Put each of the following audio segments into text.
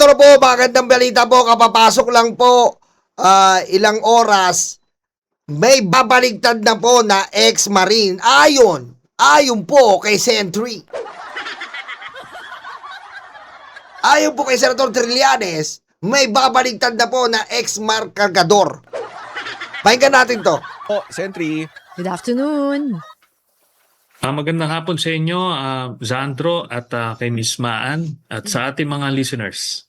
Senator po, magandang balita po, kapapasok lang po, ilang oras, may babaligtad na po na ex-marine. Ayon po kay Sentry. Ayon po kay Senator Trillanes, may babaligtad na po na ex-markargador. Pakinggan natin to. Oh, Sentry. Good afternoon. Magandang hapon sa inyo, Zandro at kay Miss Maan at sa ating mga listeners.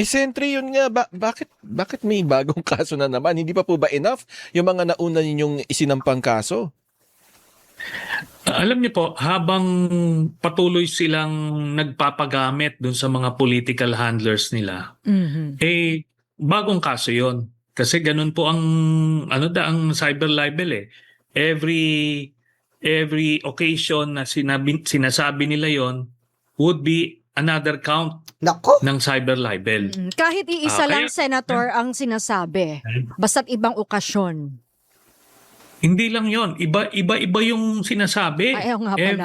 Sentry, yun nga, bakit may bagong kaso na naman? Hindi pa po ba enough yung mga nauna ninyong isinampang kaso? Alam niyo po, habang patuloy silang nagpapagamit dun sa mga political handlers nila, bagong kaso yon. Kasi ganun po ang ang cyber libel eh. Every occasion na sinasabi nila yon would be another count Nako. ng cyber libel. Kahit iisa lang, Kaya- Senator, ang sinasabi. Basta't ibang okasyon. Hindi lang yon, iba yung sinasabi. Ay, oo nga pala.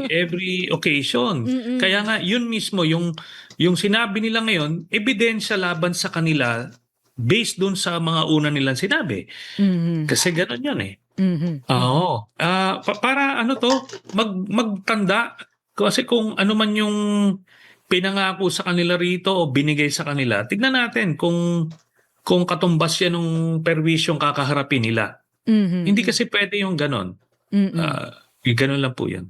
every occasion. Kaya nga yun mismo yung sinabi nila ngayon, ebidensya laban sa kanila based dun sa mga una nilang sinabi. Kasi gano'n yun eh. Oo. Para magtanda, kasi kung ano man yung pinangako sa kanila rito o binigay sa kanila, tignan natin kung katumbas yan ng perwisyong kakaharapin nila. Hindi kasi pwede yung ganon. Ganon lang po yan.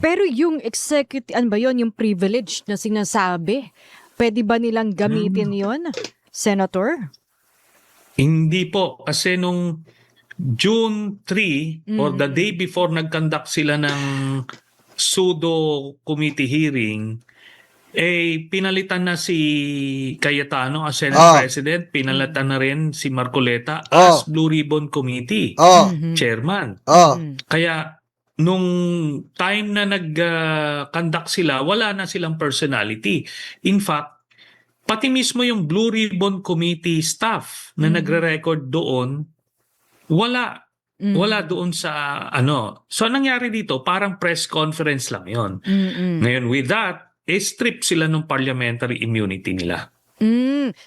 Pero yung executive, ano ba yun, yung privilege na sinasabi, pwede ba nilang gamitin yon, Senator? Hindi po. Kasi nung June 3 or the day before nag-conduct sila ng pseudo committee hearing, pinalitan na si Cayetano as Senate President, pinalitan na rin si Marcoleta as Blue Ribbon Committee Chairman. Kaya nung time na nag-conduct sila, wala na silang personality. In fact, pati mismo yung Blue Ribbon Committee staff na nagre-record doon, wala doon sa So, anong nangyari dito? Parang press conference lang yon. Ngayon, with that, strip sila ng parliamentary immunity nila.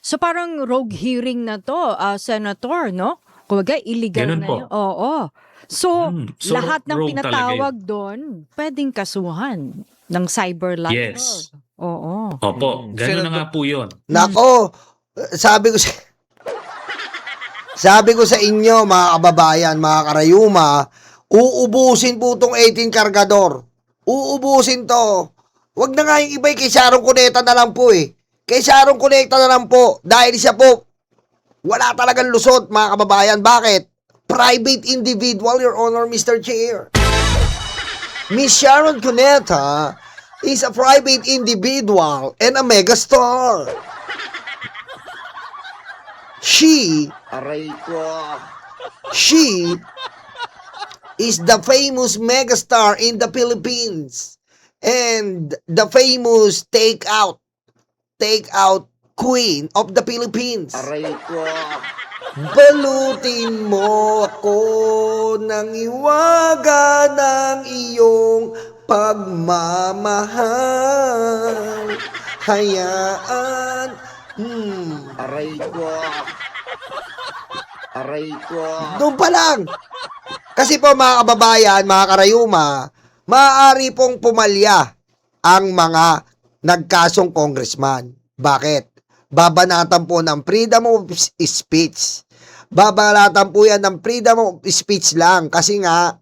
So parang rogue hearing na to, Senator, no? Kumbaga, illegal Ganun na po. yun. Oo. So, So, lahat ng rogue pinatawag doon, pwedeng kasuhan ng cyber libel. Yes. Oo. Opo, gano'n na nga po yun. Nako, sabi ko sa inyo, mga kababayan, mga karayuma, uubusin po itong 18 kargador. Uubusin to. Wag na nga yung iba'y kay Sharon Cuneta na lang po eh. Kay Sharon Cuneta na lang po. Dahil siya po, wala talagang lusot, mga kababayan. Bakit? Private individual, Your Honor, Mr. Chair. Miss Sharon Cuneta is a private individual and a megastar. She is the famous megastar in the Philippines and the famous takeout queen of the Philippines. Balutin mo ako ng iwaga ng iyong pagmamahal. Hayaan. Doon pa lang. Kasi po mga kababayan, mga karayuma, maaari pong pumalya ang mga nagkasong congressman. Bakit? Babanatan po ng freedom of speech. Babanatan po yan ng freedom of speech lang kasi nga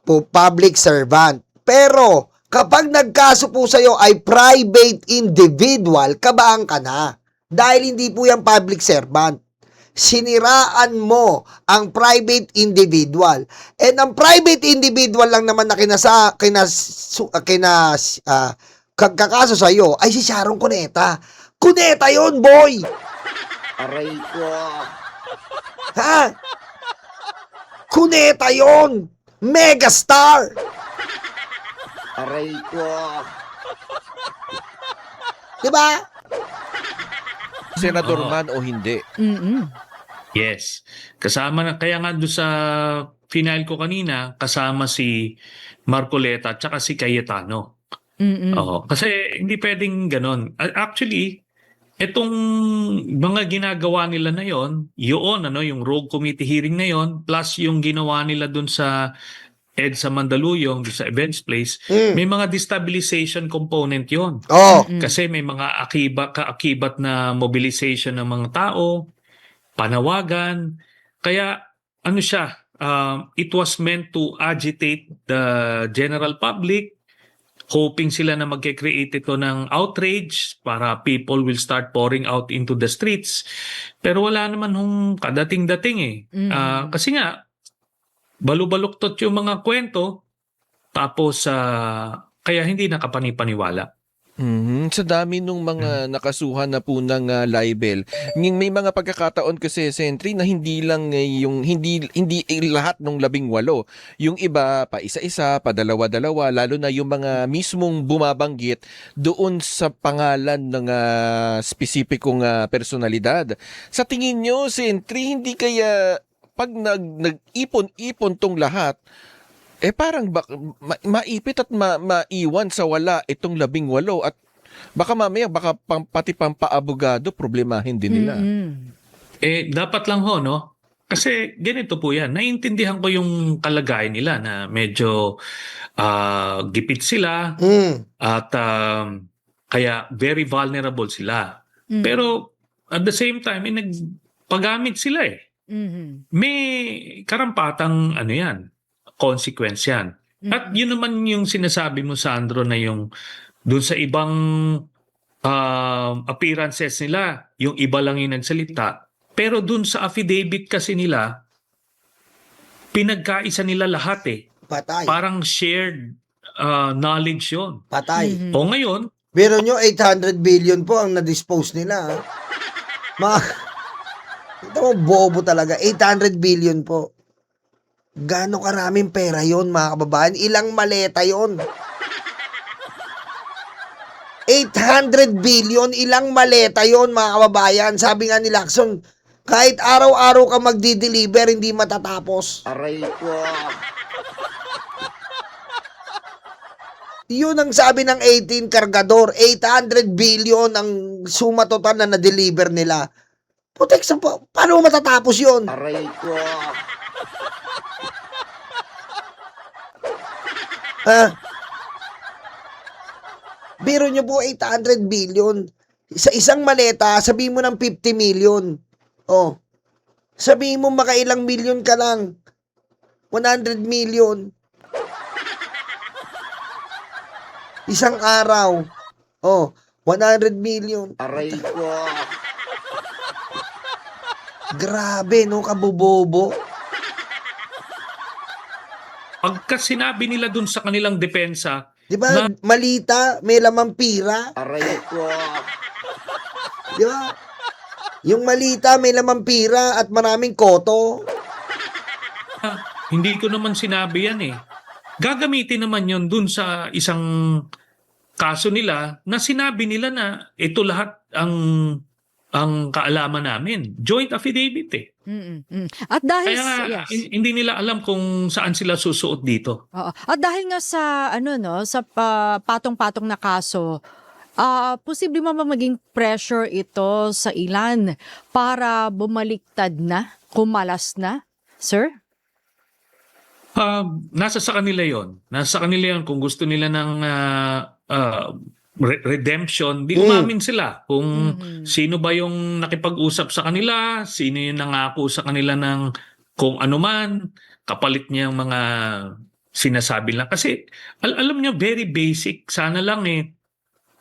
po public servant. Pero kapag nagkaso po sa'yo ay private individual, kabaan ka na. Dahil hindi po yan public servant. Siniraan mo ang private individual. And ang private individual lang naman na kagkakaso sa'yo ay si Sharon Cuneta. Cuneta yon, boy! Ha? Cuneta yon! Megastar! Diba? Senador man o hindi? Yes. Kasama na, kaya nga doon sa final ko kanina, kasama si Marcoleta at saka si Cayetano. Mm-mm. Oo, kasi hindi pwedeng ganon. Actually, itong mga ginagawa nila na yon, yun, yung rogue committee hearing na yon, plus yung ginawa nila dun sa EDSA Mandaluyong, dun sa Events Place, Mm. may mga destabilization component yon. Oh, Kasi may mga kaakibat na mobilization ng mga tao, panawagan. Kaya ano siya, it was meant to agitate the general public, hoping sila na magke-create ito ng outrage para people will start pouring out into the streets. Pero wala naman hong kadating-dating eh. Kasi nga, balubaluktot yung mga kwento, tapos kaya hindi nakapanipaniwala. Sa dami nung mga nakasuhan na po ng libel, may mga pagkakataon kasi, Sentry, na hindi lang hindi lahat ng 18. Yung iba pa isa-isa, pa dalawa-dalawa, lalo na yung mga mismong bumabanggit doon sa pangalan ng spesipikong personalidad. Sa tingin nyo, Sentry, hindi kaya pag nag-ipon-ipon tong lahat, parang maipit at maiwan sa wala itong 18 at baka mamaya pati pampaabogado problemahin din nila. Dapat lang ho, no? Kasi ganito po yan. Naiintindihan ko yung kalagayan nila na medyo gipit sila at kaya very vulnerable sila. Pero at the same time, nagpagamit sila eh. May karampatang yan, consequence yan. At yun naman yung sinasabi mo, Sandro, na yung doon sa ibang appearances nila, yung iba lang yung nagsalita. Pero doon sa affidavit kasi nila, pinagkaisa nila lahat eh. patay. Parang shared knowledge yun. Patay. O ngayon, Pero nyo, 800 billion po ang na-dispose nila. Ito mo, bobo talaga. 800 billion po. Gano'ng karaming pera yon mga kababayan? Ilang maleta yon? 800 billion, ilang maleta yon mga kababayan? Sabi nga ni Lacson, kahit araw-araw ka magdi-deliver, hindi matatapos. Aray ko. Yun ang sabi ng 18 kargador. 800 billion ang suma total na na-deliver nila. Putek, paano matatapos yun? Aray ko. Ha? Biro nyo po 800 billion. Sa isang maleta, sabihin mo ng 50 million. Oh. Sabihin mo makailang million ka lang. 100 million. Isang araw. Oh, 100 million. Aray ko. Grabe, no, kabobobo. pagka sinabi nila dun sa kanilang depensa, Di ba, malita, may lamang pira. Aray ko. Di ba? Yung malita, may lamang pira at maraming koto. hindi ko naman sinabi yan eh. Gagamitin naman yon dun sa isang kaso nila na sinabi nila na ito lahat ang kaalaman namin. Joint affidavit eh. At dahil Kaya nga, yes. hindi nila alam kung saan sila susuot dito. Oo. At dahil nga sa sa patong-patong na kaso, posible mo ba maging pressure ito sa ilan para bumaliktad na, kumalas na, sir? Nasa sa kanila yon. Nasa sa kanila yon kung gusto nila ng redemption, di umamin sila kung sino ba yung nakipag-usap sa kanila, sino yung nangako sa kanila ng kung ano man, kapalit niya yung mga sinasabi lang. Kasi alam niyo, very basic. Sana lang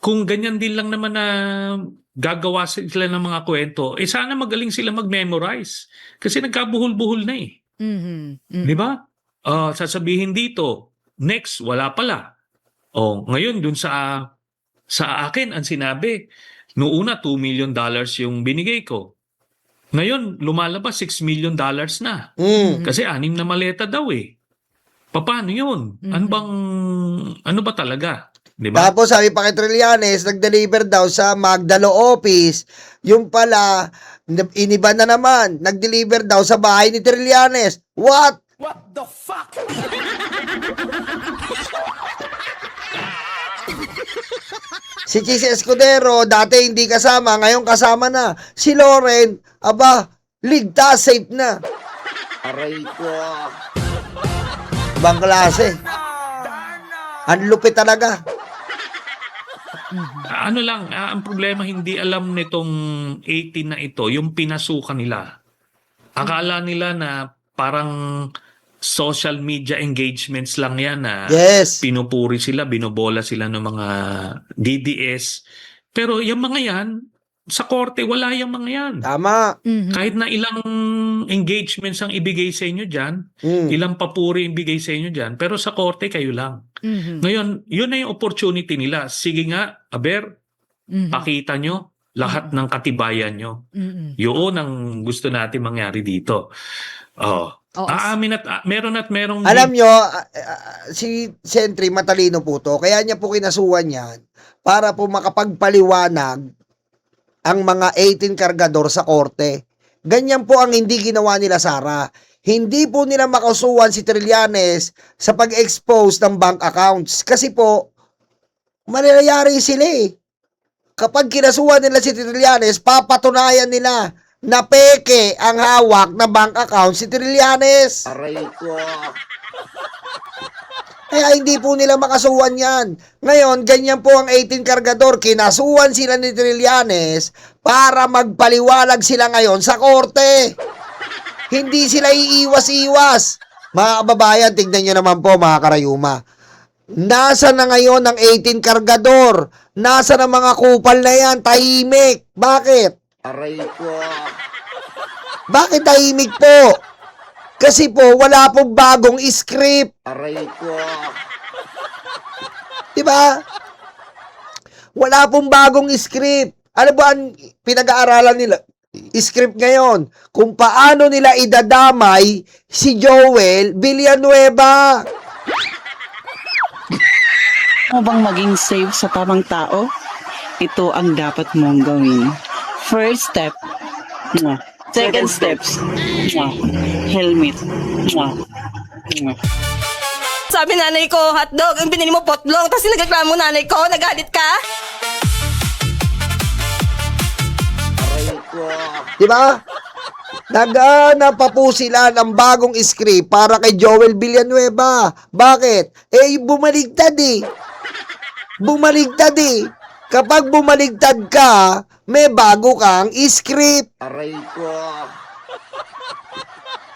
kung ganyan din lang naman na gagawa sila ng mga kwento, sana magaling sila mag-memorize. Kasi nagkabuhol-buhol na eh. Di ba? Sasabihin dito, next, wala pala. Ngayon, dun sa akin, ang sinabi, noong una, $2 million yung binigay ko. Ngayon, lumalabas $6 million na. Kasi 6 na maleta daw eh. Paano yun? Ano ba talaga? Diba? Tapos sabi pa kay Trillanes, nag-deliver daw sa Magdalo office. Yung pala, iniba na naman, nag-deliver daw sa bahay ni Trillanes. What? What the fuck? Si Chis Escudero, dati hindi kasama, ngayon kasama na. Si Loren, aba, ligtas, safe na. Aray ko. Ibang klase. Ang lupit talaga. Ano lang, ang problema hindi alam nitong 18 na ito, yung pinasukan nila. Akala nila na parang social media engagements lang yan na Yes. pinupuri sila, binobola sila ng mga DDS. Pero yung mga yan, sa korte, wala yung mga yan. Tama. Mhm. Kahit na ilang engagements ang ibigay sa inyo dyan, ilang papuri ibigay sa inyo dyan, pero sa korte kayo lang. Mhm. Ngayon, yun na yung opportunity nila. Sige nga, Aber, Mhm. pakita nyo lahat ng katibayan nyo. Mhm. Yun ang gusto natin mangyari dito. Oh. Oo. Aamin at merong Alam nyo, si Sentry matalino po to, kaya niya po kinasuhan yan para po makapagpaliwanag ang mga 18 kargador sa korte. Ganyan po ang hindi ginawa nila, Sara. Hindi po nila makasuhan si Trillanes sa pag-expose ng bank accounts. Kasi po, malayari sila eh. Kapag kinasuhan nila si Trillanes, papatunayan nila na peke ang hawak na bank account si Trillanes. Aray ko. Kaya hindi po nila makasuhan yan. Ngayon, ganyan po ang 18 kargador. Kinasuhan sila ni Trillanes para magpaliwalag sila ngayon sa korte. Hindi sila iiwas-iwas. Mga kababayan, tignan nyo naman po mga karayuma. Nasa na ngayon ang 18 kargador? Nasa na mga kupal na yan? Tahimik. Bakit? Aray ko. Bakit tahimik po? Kasi po, wala pong bagong script. Aray ko. Diba? Wala pong bagong script. Ano ba ang pinag-aaralan nila? Script ngayon. Kung paano nila idadamay si Joel Villanueva. Mo bang maging safe sa tamang tao? Ito ang dapat mong gawin. First step, mwah. Second steps, mwah. Helmet, mwah. Mwah. Sabi nanay ko, hotdog, ang binili mo potlong, tapos nagreklamo nanay ko, nagalit ka? Aray ko. Diba? Naghanap pa po sila ng bagong script para kay Joel Villanueva. Bakit? Eh, bumaligtad eh. Bumaligtad eh. Kapag bumaligtad ka, may bago kang script. Aray ko.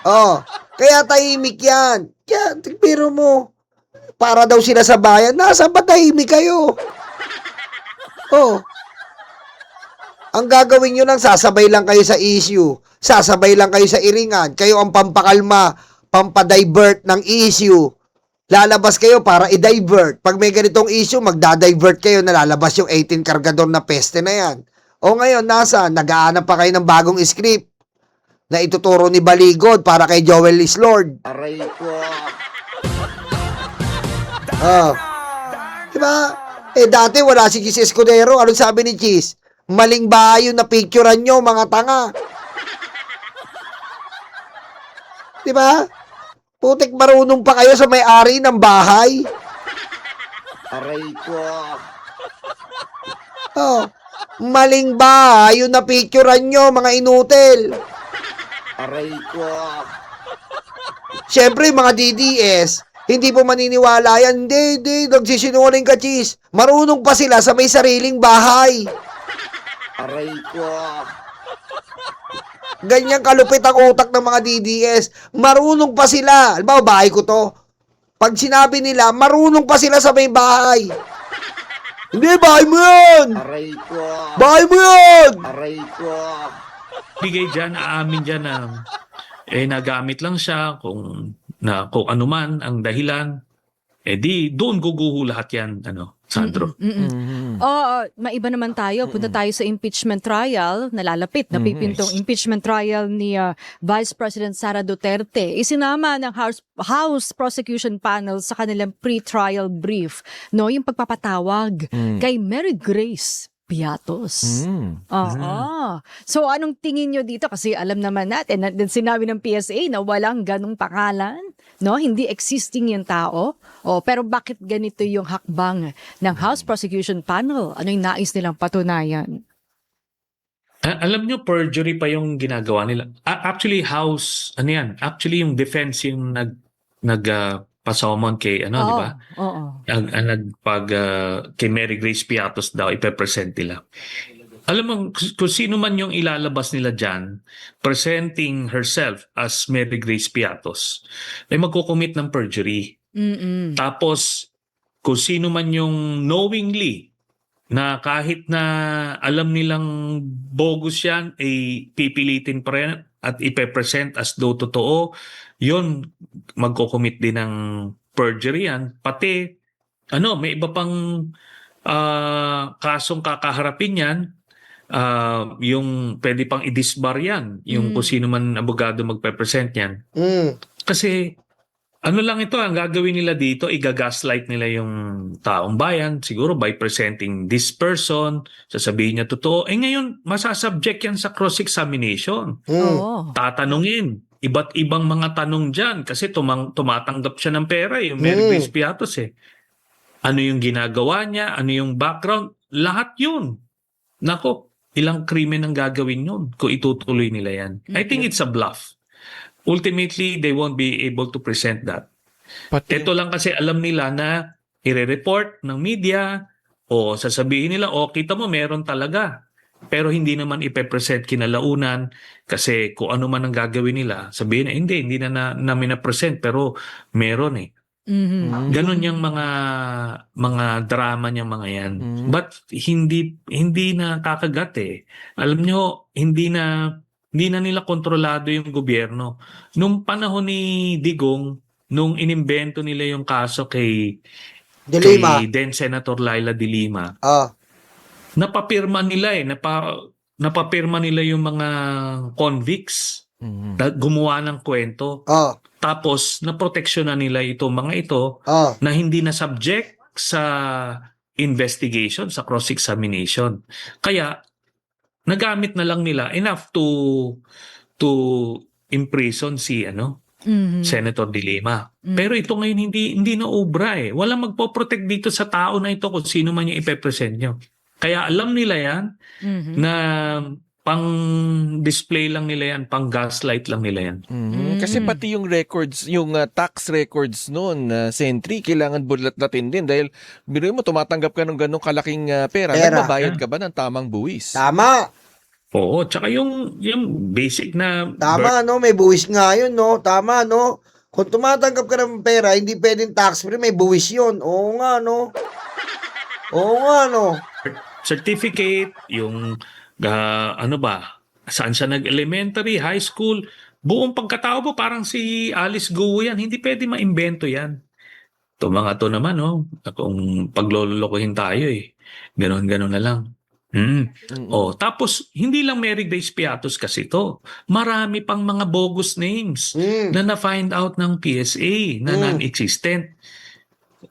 Oh, kaya tahimik yan. Kaya, pero mo, para daw sila sa bayan, nasa ba tahimik kayo? Oh. Ang gagawin nyo lang, sasabay lang kayo sa issue. Sasabay lang kayo sa iringan. Kayo ang pampakalma, pampadivert ng issue. Lalabas kayo para i-divert. Pag may ganitong issue, magda-divert kayo na lalabas yung 18 kargador na peste na yan. O ngayon, nag-aanap pa kayo ng bagong script na ituturo ni Baligod para kay Joel is Lord. Aray ko. Oh. Diba? Eh, dati wala si Chis Escudero. Anong sabi ni Chis? Maling bahay yung napicturean nyo, mga tanga. Diba? Putik marunong pa kayo sa may-ari ng bahay. Aray ko. Oh. Maling bahay yung napicturean nyo, mga inutil. Aray ko. Siyempre, mga DDS, hindi po maniniwala yan. Hindi, nagsisinungaling ka, Chis. Marunong pa sila sa may sariling bahay. Aray ko. Ganyan kalupit ang utak ng mga DDS. Marunong pa sila. Halimbawa, bahay ko to. Pag sinabi nila, marunong pa sila sa may bahay. Hindi, bahay mo yan! Aray ko. Bahay mo yan! Aray ko. bigay dyan, aamin dyan na nagamit lang siya kung ano man ang dahilan. Di doon guguho lahat yan, Sandro. Maiba naman tayo. Punta tayo sa impeachment trial. Nalalapit, napipintong impeachment trial ni Vice President Sara Duterte. Isinama ng House Prosecution Panel sa kanilang pre-trial brief, yung pagpapatawag kay Mary Grace Piatos. So anong tingin nyo dito? Kasi alam naman natin, sinabi ng PSA na walang ganong pangalan no? Hindi existing yung tao. O, pero bakit ganito yung hakbang ng House Prosecution Panel? Ano yung nais nilang patunayan? Alam nyo, perjury pa yung ginagawa nila. Actually, Actually, yung defense yung pasomon kay, di ba? Oo. Kay Mary Grace Piatos daw, ipepresent nila. Alam mo, kung sino man yung ilalabas nila dyan, presenting herself as Mary Grace Piatos, ay magkukumit ng perjury. Mm-mm. Tapos, kung sino man yung knowingly na kahit na alam nilang bogus yan, ay pipilitin pa rin at ipepresent as though totoo, yun, magkukumit din ng perjury yan. Pati, may iba pang kasong kakaharapin yan, yung pwede pang i-disbar yan, yung kung sino man abogado magpe-present yan. Kasi, lang ito, ang gagawin nila dito, igagaslight nila yung taong bayan, siguro by presenting this person, sasabihin niya totoo. Ngayon, masasubject yan sa cross-examination. Oo. Tatanungin, iba't ibang mga tanong dyan, kasi tumatanggap siya ng pera, yung Mary Grace Piatos Ano yung ginagawa niya, ano yung background, lahat yun. Nako, ilang krimen ang gagawin yun kung itutuloy nila yan. I think it's a bluff. Ultimately, they won't be able to present that. Ito lang kasi alam nila na i-report ng media o sasabihin nila, kita mo, meron talaga. Pero hindi naman ipepresent kinalaunan kasi kung ano man ang gagawin nila, sabihin na, hindi na namin na-present pero meron Mhm. Ganon yung mga drama niya mga yan. But hindi na kakagat Alam nyo, hindi na nila kontrolado yung gobyerno. Nung panahon ni Digong, nung inimbento nila yung kaso kay then Senator Laila De Lima, napapirma nila napapirma nila yung mga convicts na gumawa ng kwento. Tapos, naproteksyonan nila itong mga ito na hindi na subject sa investigation, sa cross-examination. Kaya, nagamit na lang nila enough to imprison si Senator De Lima. Pero ito ngayon hindi na obra Walang magpo-protect dito sa tao na ito kung sino man yung ipepresent nyo. Kaya alam nila yan na pang-display lang nila yan, pang-gaslight lang nila yan. Kasi pati yung records, yung tax records noon, Sentry, kailangan bulat-latin din dahil biruin mo, tumatanggap ka ng ganong kalaking pera. Nagbabayad ka ba ng tamang buwis? Tama. Oo, tsaka yung basic na... Tama, may buwis nga yun, no? Tama, no? Kung tumatanggap ka ng pera, hindi pwedeng tax-free, may buwis yun. Oo nga, no? Certificate, yung... saan siya nag-elementary, high school, buong pagkatao mo parang si Alice Guo yan, hindi pwede ma-invento yan. Ito mga to naman, kung paglolokohin tayo ganon na lang. Tapos, hindi lang Mary Grace Piatos kasi ito. Marami pang mga bogus names na na-find out ng PSA na non-existent.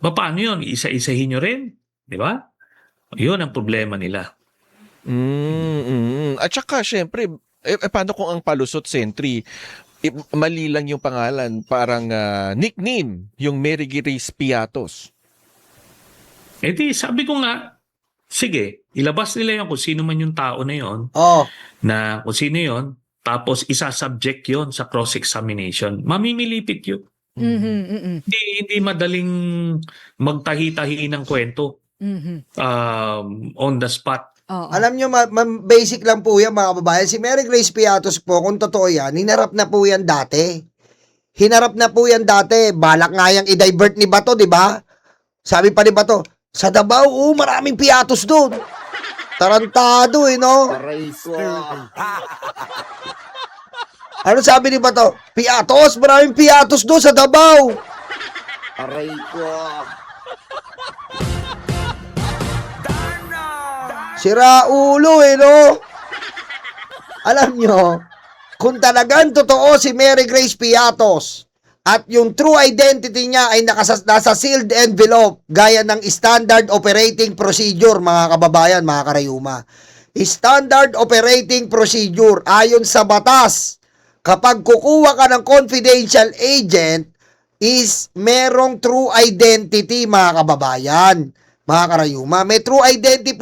Paano yun? Isa-isahin nyo rin? Di ba? Yun ang problema nila. At saka, syempre, paano kung ang palusot, Sentry, mali lang yung pangalan, parang nickname, yung Mary Grace Piatos. Sabi ko nga, sige, ilabas nila yung kung sino man yung tao na yon, na kung sino yon, tapos isa-subject yon sa cross-examination. Mamimilipit yun. Hindi madaling magtahi-tahi ng kwento on the spot. Alam nyo, basic lang po yan mga kababayan. Si Mary Grace Piatos po, kung totoo yan, hinarap na po yan dati. Balak nga yang i-divert ni Bato, di ba? Sabi pa ni Bato, sa Davao, maraming Piatos doon. Tarantado no? Aray ko. Ano sabi ni Bato? Piatos, maraming Piatos doon sa Davao. Aray ko. Sira ulo no? Alam nyo, kung talagang totoo si Mary Grace Piatos at yung true identity niya ay nasa sealed envelope gaya ng standard operating procedure, mga kababayan, mga karayuma. Standard operating procedure ayon sa batas, kapag kukuha ka ng confidential agent, is merong true identity, mga kababayan, mga karayuma. May true identity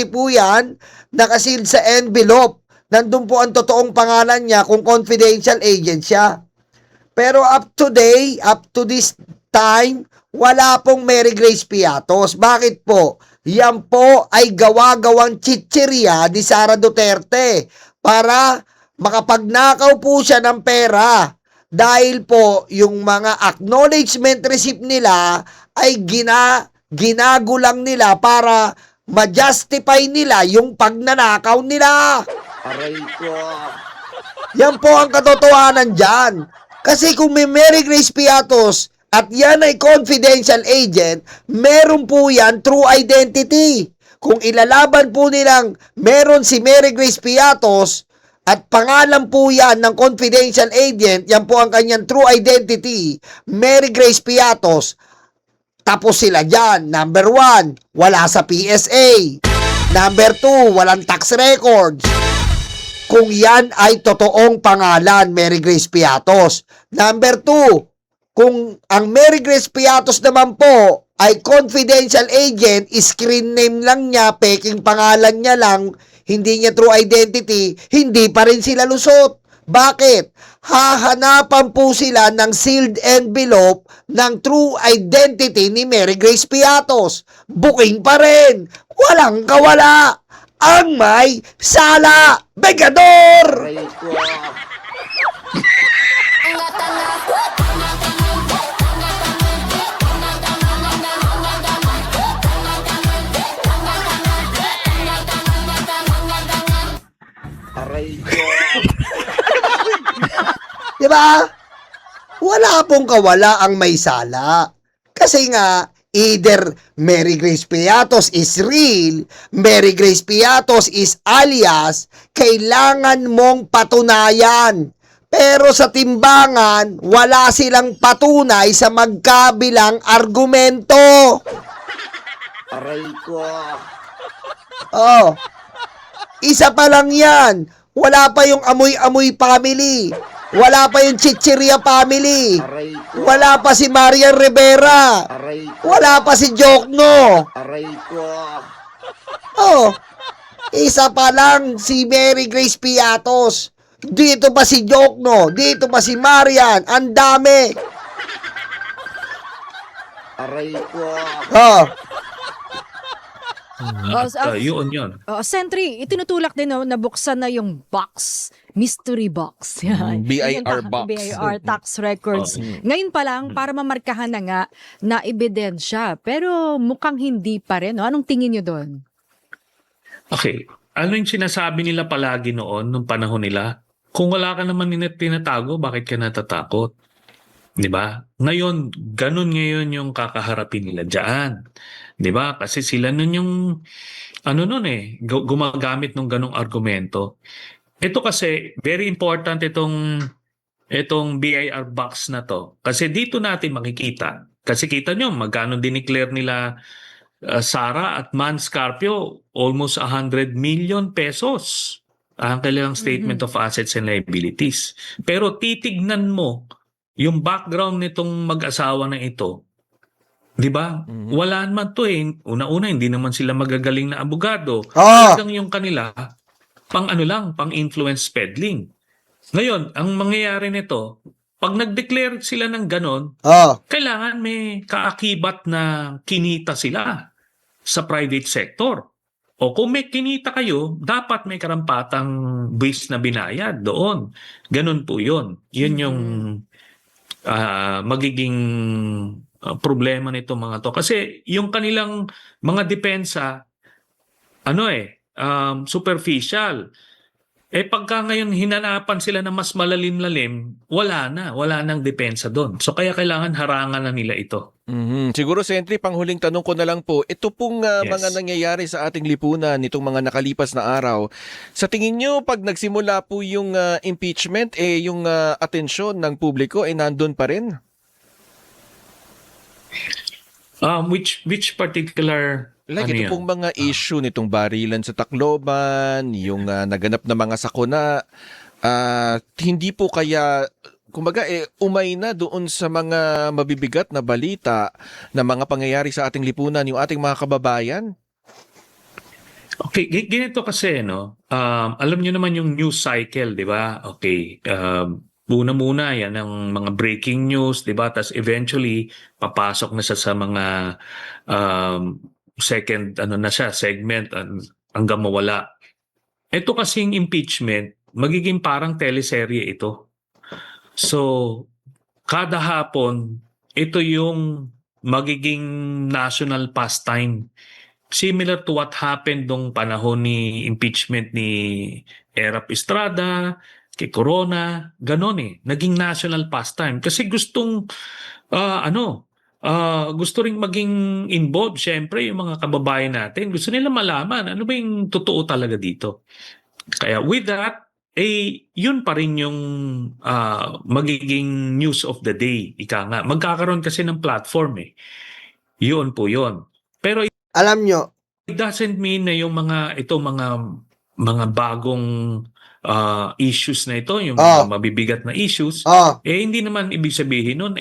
po yan, nakasealed sa envelope. Nandun po ang totoong pangalan niya kung confidential agent siya. Pero up to this time, wala pong Mary Grace Piatos. Bakit po? Yan po ay gawa-gawang chichirya ni Sara Duterte para makapagnakaw po siya ng pera. Dahil po, yung mga acknowledgement receipt nila ay ginagulang nila para ma-justify nila yung pagnanakaw nila. Aray ko. Yan po ang katotohanan dyan. Kasi kung may Mary Grace Piatos at yan ay confidential agent, meron po yan true identity. Kung ilalaban po nilang meron si Mary Grace Piatos at pangalan po yan ng confidential agent, yan po ang kanyang true identity, Mary Grace Piatos, tapos sila dyan. Number 1, wala sa PSA. Number 2, walang tax records. Kung yan ay totoong pangalan, Mary Grace Piatos. Number 2, kung ang Mary Grace Piatos naman po ay confidential agent, screen name lang niya, peking pangalan niya lang, hindi niya true identity, hindi pa rin sila lusot. Bakit? Hahanapan po sila ng sealed envelope ng true identity ni Mary Grace Piatos. Booking pa rin. Walang kawala. Ang may sala. Begador! Aray ko. Aray ko. Diba? Wala pong kawala ang may sala. Kasi nga, either Mary Grace Piatos is real, Mary Grace Piatos is alias, kailangan mong patunayan. Pero sa timbangan, wala silang patunay sa magkabilang argumento. Aray ko. Oh, isa pa lang yan. Wala pa yung amoy-amoy family. Wala pa yung Chichiria family. Aray ko. Wala pa si Marian Rivera. Aray ko. Wala pa si Jokno. Aray ko. Oh, isa pa lang si Mary Grace Piatos. Dito pa si Jokno. Dito pa si Marian. Ang dami. Aray ko. Oh, Yun yun. Sentry, itinutulak din no, nabuksan na yung box, mystery box. Yan. BIR Yung box. BIR tax records. Ngayon pa lang, para mamarkahan na nga na ebidensya. Pero mukhang hindi pa rin. No? Anong tingin nyo doon? Okay. Ano yung sinasabi nila palagi noon, nung panahon nila? Kung wala ka naman tinatago, bakit ka natatakot? Di ba? Ngayon, ganun ngayon yung kakaharapin nila dyan. Di ba? Kasi sila nun yung, gumagamit ng ganung argumento. Ito kasi, very important itong BIR box na to. Kasi dito natin makikita. Kasi kita nyo, magkano dineclare nila Sara at Man Scarpio, almost 100 million pesos ang kailangang statement of assets and liabilities. Pero titignan mo yung background nitong mag-asawa na ito, di ba? Wala naman to eh. Una-una, hindi naman sila magagaling na abogado. Talagang yung kanila, pang influence peddling. Ngayon, ang mangyayari nito, pag nag-declare sila ng ganon, kailangan may kaakibat na kinita sila sa private sector. O kung may kinita kayo, dapat may karampatang buwis na binayad doon. Ganon po yun. Yun yung magiging problema nito mga to. Kasi yung kanilang mga depensa, superficial. Pagka ngayon hinanapan sila ng mas malalim-lalim, wala nang depensa doon. So kaya kailangan harangan na nila ito. Siguro, Sentry, panghuling tanong ko na lang po, ito pong Yes. mga nangyayari sa ating lipunan nitong mga nakalipas na araw, sa tingin nyo, pag nagsimula po yung impeachment, yung atensyon ng publiko, nandun pa rin? Which particular Like ito pong mga issue nitong barilan sa Tacloban, yung naganap na mga sakuna, hindi po kaya kumbaga umay na doon sa mga mabibigat na balita na mga pangyayari sa ating lipunan, yung ating mga kababayan? Okay, ganito kasi, no? Alam niyo naman yung news cycle, di ba? Okay, muna yan ang mga breaking news, di ba? Tapos eventually, papasok na siya sa mga second, segment hanggang mawala. Ito kasing impeachment, magiging parang teleserye ito. So, kada hapon, ito yung magiging national pastime. Similar to what happened nung panahon ni impeachment ni Erap Estrada, kay Corona, ganon eh. Naging national pastime. Kasi gusto ring maging involved, syempre, yung mga kababayan natin. Gusto nila malaman, ano ba yung totoo talaga dito. Kaya with that, yun pa rin yung magiging news of the day. Ika nga, magkakaroon kasi ng platform eh. Yun po yun. Pero Alam nyo, it doesn't mean na yung mga bagong issues na ito, yung mga mabibigat na issues, hindi naman ibig sabihin nun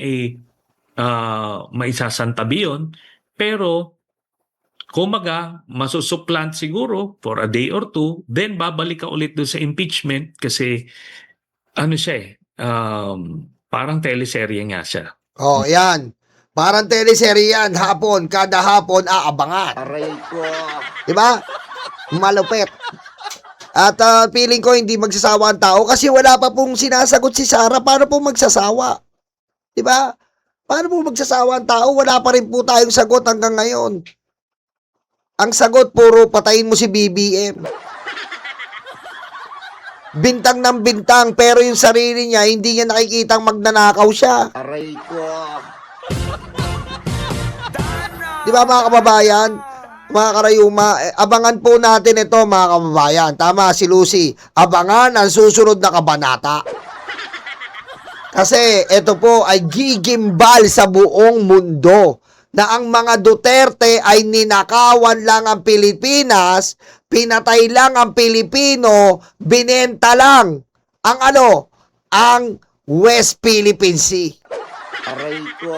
maisasantabi yun. Pero kumaga, masusuplant siguro for a day or two, then babalik ka ulit doon sa impeachment kasi parang teleserye nga siya. yan. Parang teleserye yan, hapon, kada hapon, aabangan. Aray ko. Diba? Malupit. At feeling ko hindi magsasawa ang tao kasi wala pa pong sinasagot si Sara. Paano po magsasawa? Diba? Paano po magsasawa ang tao? Wala pa rin po tayong sagot hanggang ngayon. Ang sagot, puro patayin mo si BBM. Bintang ng bintang, pero yung sarili niya, hindi niya nakikitang magnanakaw siya. Aray ko. Di ba mga kababayan, mga karayuma, abangan po natin ito mga kababayan. Tama si Lucy, abangan ang susunod na kabanata. Kasi ito po ay gigimbal sa buong mundo na ang mga Duterte ay ninakawan lang ang Pilipinas, pinatay lang ang Pilipino, binenta lang ang ang West Philippine Sea. Aray ko.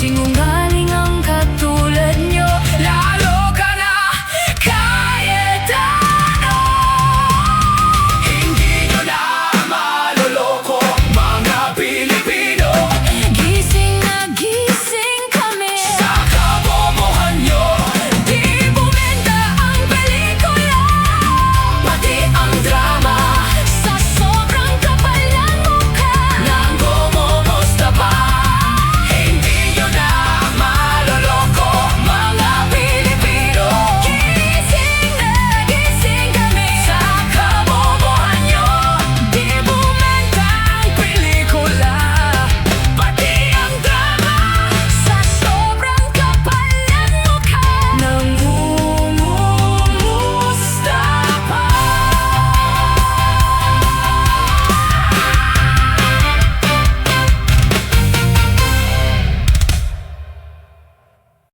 Sinungaling ang katulad nyo.